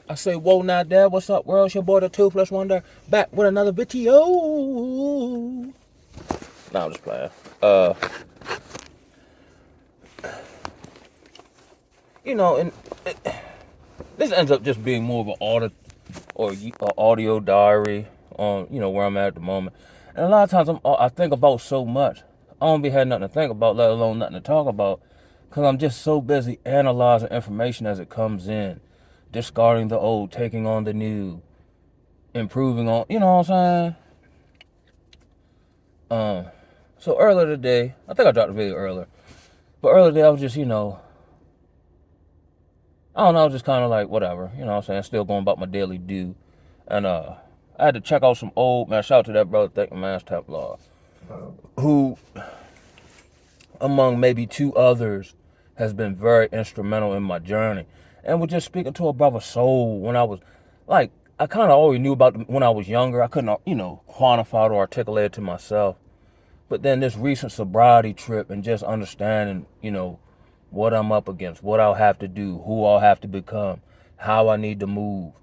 I say, whoa, now, Dad, what's up, world? It's your boy, the Toothless Wonder, back with another video. Nah, I'm just playing. Uh, and this ends up just being more of an audio diary on, where I'm at the moment. And a lot of times I think about so much. I don't be having nothing to think about, let alone nothing to talk about, because I'm just so busy analyzing information as it comes in, discarding the old, taking on the new, improving on, you know what I'm saying? So earlier today, I think I dropped the video earlier, but earlier today I was just, I don't know, just kind of like whatever, you know what I'm saying? Still going about my daily due. And I had to check out some old, man, shout out to that brother, thank you, man, Templar, who, among maybe two others, has been very instrumental in my journey. And was just speaking to a brother's soul when I was, like, I kind of already knew about them when I was younger. I couldn't, quantify or articulate it to myself. But then this recent sobriety trip and just understanding, what I'm up against, what I'll have to do, who I'll have to become, how I need to move.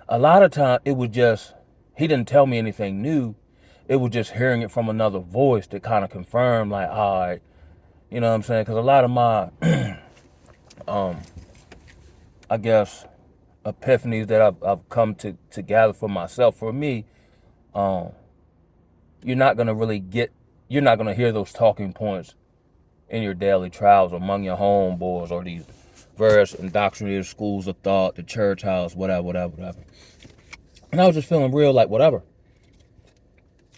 A lot of time it was just, he didn't tell me anything new. It was just hearing it from another voice that kind of confirmed, like, all right, you know what I'm saying? Because a lot of my, I guess, epiphanies that I've come to gather for myself, for me, um, you're not going to really get, you're not going to hear those talking points in your daily trials among your homeboys or these various indoctrinated schools of thought, the church house, whatever. And I was just feeling real like whatever.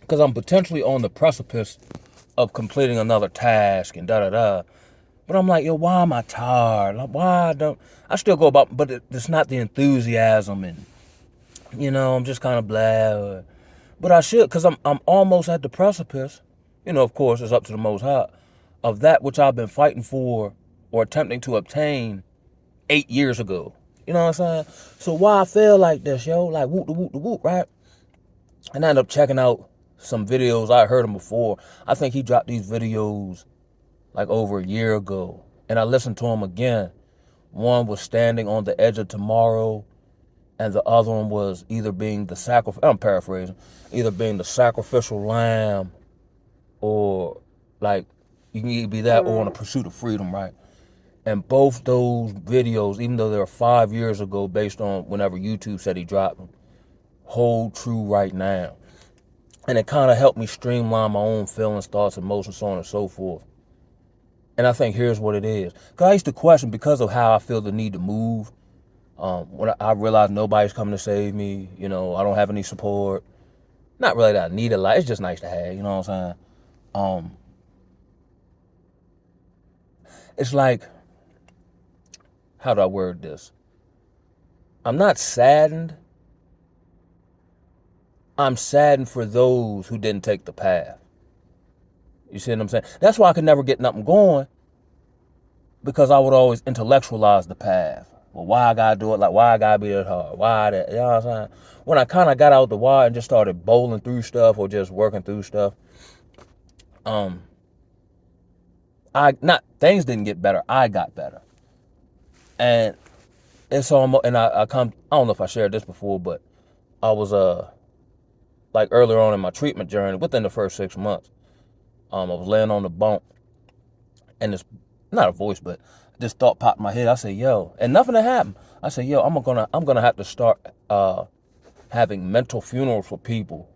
Because I'm potentially on the precipice of completing another task and da. But I'm like, yo, why am I tired? Like, why don't I still go about, but it's not the enthusiasm and, I'm just kind of blah. But I should, because I'm almost at the precipice. Of course, it's up to the Most High, of that which I've been fighting for or attempting to obtain 8 years ago. You know what I'm saying? So why I feel like this, yo, like whoop the whoop, right? And I ended up checking out some videos. I heard him before. I think he dropped these videos like over a year ago. And I listened to him again. One was standing on the edge of tomorrow, and the other one was either being the I'm paraphrasing, either being the sacrificial lamb, or like you can either be that or on a pursuit of freedom, right? And both those videos, even though they were 5 years ago, based on whenever YouTube said he dropped them, hold true right now. And it kind of helped me streamline my own feelings, thoughts, emotions, so on and so forth. And I think here's what it is. Because I used to question, because of how I feel the need to move, when I realized nobody's coming to save me, I don't have any support. Not really that I need a lot. It's just nice to have, you know what I'm saying? It's like, how do I word this? I'm not saddened. I'm saddened for those who didn't take the path. You see what I'm saying? That's why I could never get nothing going, because I would always intellectualize the path. Well, why I gotta do it? Like, why I gotta be that hard? Why that? You know what I'm saying? When I kind of got out the why and just started bowling through stuff or just working through stuff, um, I not things didn't get better. I got better, and it's almost. And I come. I don't know if I shared this before, but I was like earlier on in my treatment journey, within the first 6 months, I was laying on the bunk, and this, not a voice, but this thought popped in my head. I said, yo, and nothing had happened. I said, yo, I'm gonna have to start having mental funerals for people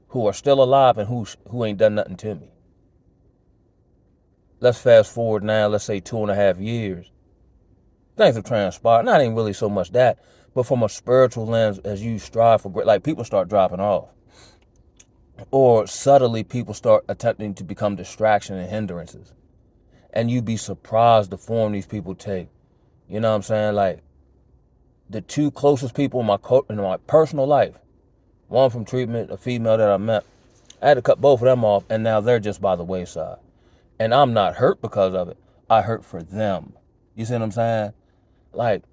who are still alive and who ain't done nothing to me. Let's fast forward now, let's say 2.5 years. Things have transpired. Not even really so much that, but from a spiritual lens, as you strive for great, like people start dropping off. Or subtly people start attempting to become distraction and hindrances. And you'd be surprised the form these people take. You know what I'm saying? Like, the two closest people in my personal life, one from treatment, a female that I met, I had to cut both of them off, and now they're just by the wayside. And I'm not hurt because of it. I hurt for them. You see what I'm saying? Like,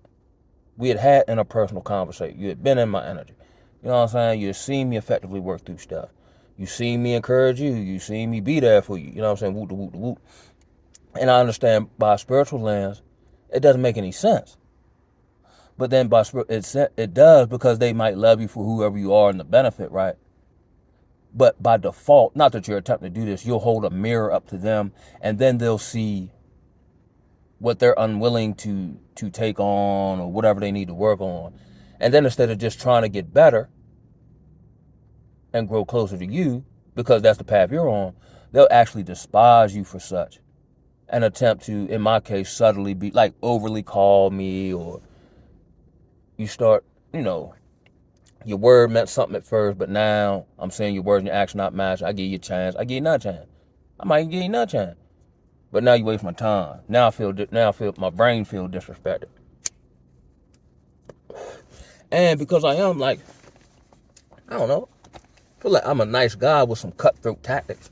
we had interpersonal conversation. You had been in my energy. You know what I'm saying? You had seen me effectively work through stuff. You seen me encourage you. You seen me be there for you. You know what I'm saying? Whoop, whoop, whoop. And I understand by a spiritual lens, it doesn't make any sense. But then it does because they might love you for whoever you are and the benefit, right? But by default, not that you're attempting to do this, you'll hold a mirror up to them, and then they'll see what they're unwilling to take on or whatever they need to work on. And then instead of just trying to get better and grow closer to you, because that's the path you're on, they'll actually despise you for such and attempt to, in my case, subtly be like overly call me, or you start, your word meant something at first, but now I'm saying your words and your action not match. I give you a chance. I give you another chance. I might give you another chance. But now you waste my time. Now I feel my brain feel disrespected. And because I am like, I don't know, I feel like I'm a nice guy with some cutthroat tactics.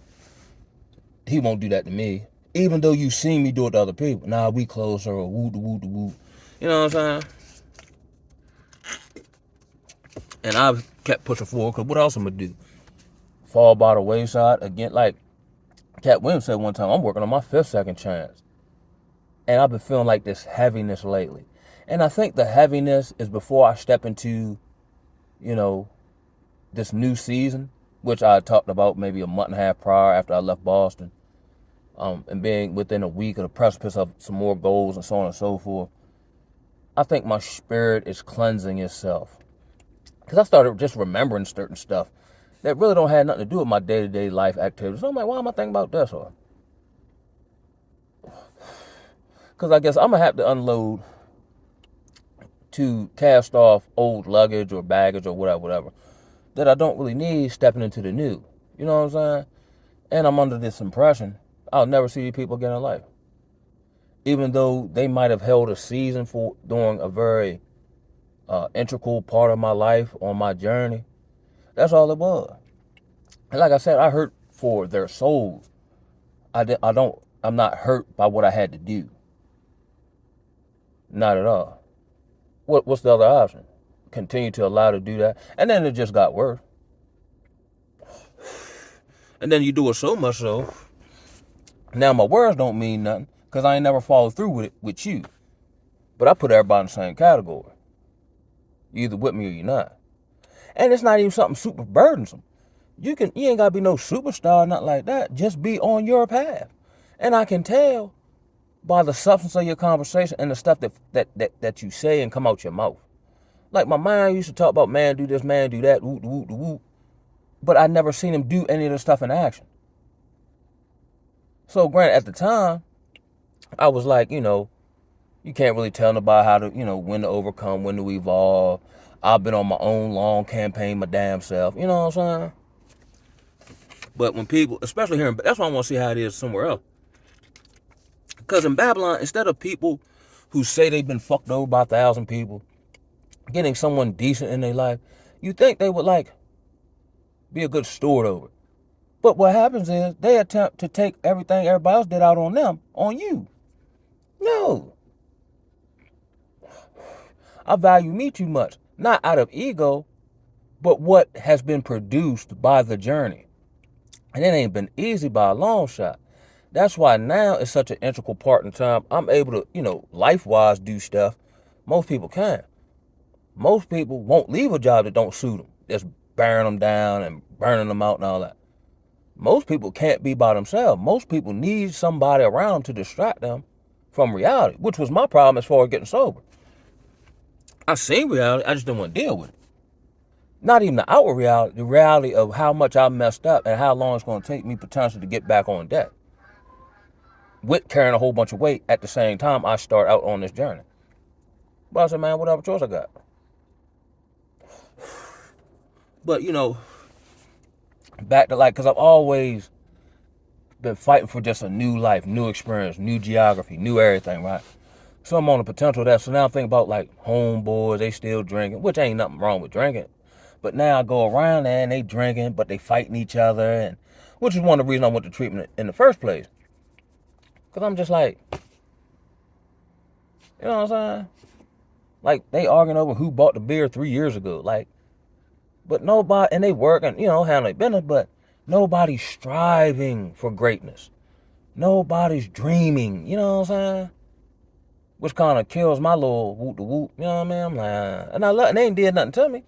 He won't do that to me. Even though you seen me do it to other people. Nah, we closer, or woo. You know what I'm saying? And I've kept pushing forward, because what else I'm going to do? Fall by the wayside? Again, like Cat Williams said one time, I'm working on my 5th second chance. And I've been feeling like this heaviness lately. And I think the heaviness is before I step into, this new season, which I talked about maybe a month and a half prior after I left Boston. And being within a week of the precipice of some more goals and so on and so forth. I think my spirit is cleansing itself. Because I started just remembering certain stuff that really don't have nothing to do with my day-to-day life activities. So I'm like, why am I thinking about this? Because I guess I'm going to have to unload to cast off old luggage or baggage or whatever, that I don't really need stepping into the new. You know what I'm saying? And I'm under this impression I'll never see these people again in life. Even though they might have held a season for during a very integral part of my life on my journey. That's all it was. And like I said, I hurt for their souls. I'm not hurt by what I had to do. Not at all. What's the other option? Continue to allow to do that. And then it just got worse. And then you do it so much so, now my words don't mean nothing, because I ain't never followed through with it with you. But I put everybody in the same category. You either with me or you're not. And it's not even something super burdensome. You ain't gotta be no superstar or nothing like that. Just be on your path. And I can tell by the substance of your conversation and the stuff that you say and come out your mouth. Like my mind used to talk about, man, do this, man, do that, woo. But I never seen him do any of the stuff in action. So granted, at the time, I was like, you can't really tell nobody how to, when to overcome, when to evolve. I've been on my own long campaign, my damn self. You know what I'm saying? But when people, especially here, that's why I want to see how it is somewhere else. Because in Babylon, instead of people who say they've been fucked over by 1,000 people, getting someone decent in their life, you think they would be a good steward over it. But what happens is they attempt to take everything everybody else did out on them, on you. No. I value me too much. Not out of ego, but what has been produced by the journey. And it ain't been easy by a long shot. That's why now it's such an integral part in time. I'm able to, life-wise do stuff most people can't. Most people won't leave a job that don't suit them. Just bearing them down and burning them out and all that. Most people can't be by themselves. Most people need somebody around to distract them from reality, which was my problem as far as getting sober. I seen reality, I just didn't want to deal with it. Not even the outward reality, the reality of how much I messed up and how long it's going to take me potentially to get back on deck. With carrying a whole bunch of weight at the same time I start out on this journey. But I said, man, whatever choice I got. But, back to because I've always been fighting for just a new life, new experience, new geography, new everything, right? So I'm on the potential of that. So now I'm thinking about homeboys, they still drinking, which ain't nothing wrong with drinking. But now I go around there and they drinking, but they fighting each other, and which is one of the reasons I went to treatment in the first place. Because I'm just you know what I'm saying? They arguing over who bought the beer 3 years ago. But nobody, and they working, handling their business, but nobody's striving for greatness. Nobody's dreaming, you know what I'm saying? which kind of kills my little whoop the whoop. You know what I mean? I'm like, and they ain't did nothing to me.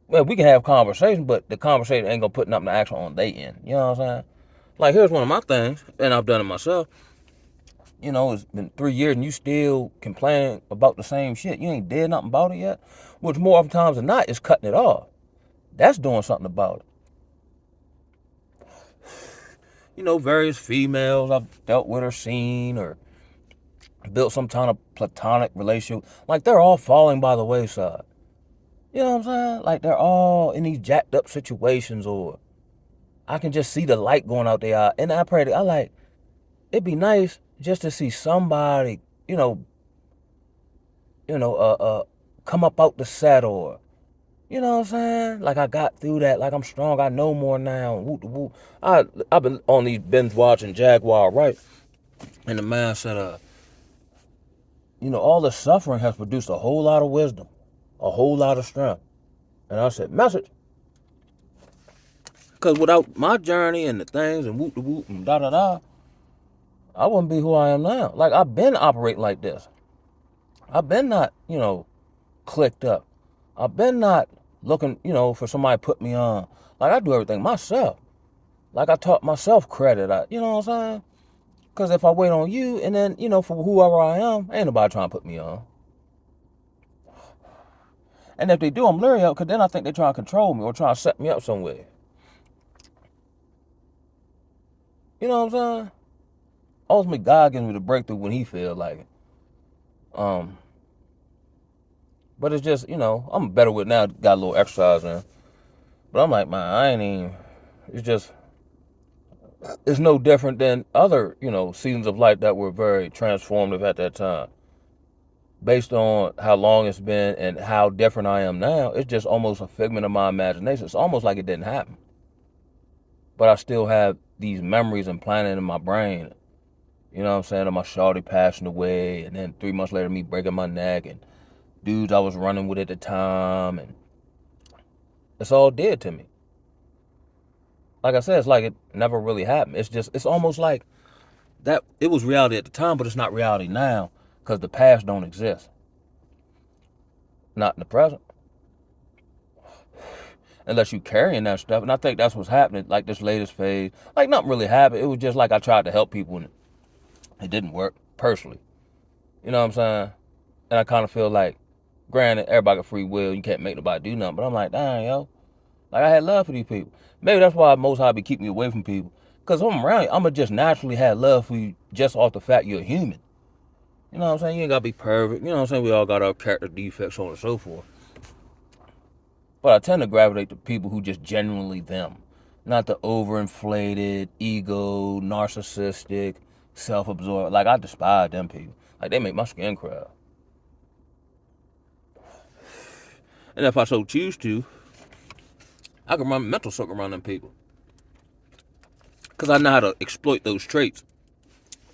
Well, we can have conversation, but the conversation ain't gonna put nothing to action on their end. You know what I'm saying? Like, here's one of my things, and I've done it myself. You know, it's been 3 years and you still complaining about the same shit. You ain't did nothing about it yet. Which more often times than not is cutting it off. That's doing something about it. You know, various females I've dealt with or seen or built some kind of platonic relationship. Like, they're all falling by the wayside. You know what I'm saying? Like, they're all in these jacked up situations, or I can just see the light going out their eye. And I pray that it'd be nice just to see somebody, come up out the set, or, you know what I'm saying? Like, I got through that. Like, I'm strong. I know more now. Whoop, whoop. I've been on these binge watching Jaguar, right? And the man said, all the suffering has produced a whole lot of wisdom, a whole lot of strength. And I said, message. Because without my journey and the things and whoop, whoop, and da-da-da, I wouldn't be who I am now. Like, I've been operating like this. I've been not, clicked up. I've been not looking, for somebody to put me on. Like, I do everything myself. Like, I taught myself credit. You know what I'm saying? Because if I wait on you, and then, for whoever I am, ain't nobody trying to put me on. And if they do, I'm leery of, because then I think they're trying to control me or trying to set me up somewhere. You know what I'm saying? Ultimately, God gives me the breakthrough when he feels like it. But it's just, I'm better with it now. Got a little exercise in. But I'm like, man, I ain't even. It's no different than other, seasons of life that were very transformative at that time. Based on how long it's been and how different I am now, it's just almost a figment of my imagination. It's almost like it didn't happen. But I still have these memories implanted in my brain. You know what I'm saying? Of my shawty passing away, and then 3 months later, me breaking my neck, and dudes I was running with at the time, and it's all dead to me. Like I said, it's like it never really happened. It's almost like that it was reality at the time, but it's not reality now, because the past don't exist. Not in the present. Unless you carrying that stuff. And I think that's what's happening, like this latest phase. Like, nothing really happened. It was just like I tried to help people, and it didn't work, personally. You know what I'm saying? And I kind of feel like, granted, everybody got free will. You can't make nobody do nothing. But I'm like, dang, yo. Like, I had love for these people. Maybe that's why Most High be keeping me away from people. Because when I'm around you, I'm going to just naturally have love for you just off the fact you're a human. You know what I'm saying? You ain't got to be perfect. You know what I'm saying? We all got our character defects, so on and so forth. But I tend to gravitate to people who just genuinely them. Not the overinflated, ego, narcissistic, self-absorbed. Like, I despise them people. Like, they make my skin crawl. And if I so choose to, I can run mental circle around them people. Because I know how to exploit those traits.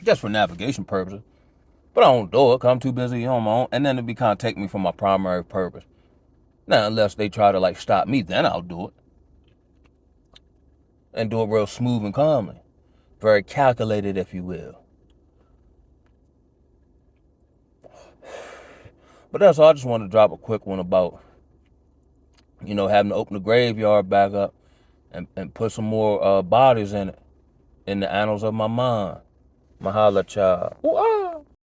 Just for navigation purposes. But I don't do it because I'm too busy on my own. And then it be kind of take me from my primary purpose. Now, unless they try to, like, stop me, then I'll do it. And do it real smooth and calmly. Very calculated, if you will. But that's all. I just wanted to drop a quick one about, having to open the graveyard back up and put some more bodies in it, in the annals of my mind. Mahala child. Ooh, ah.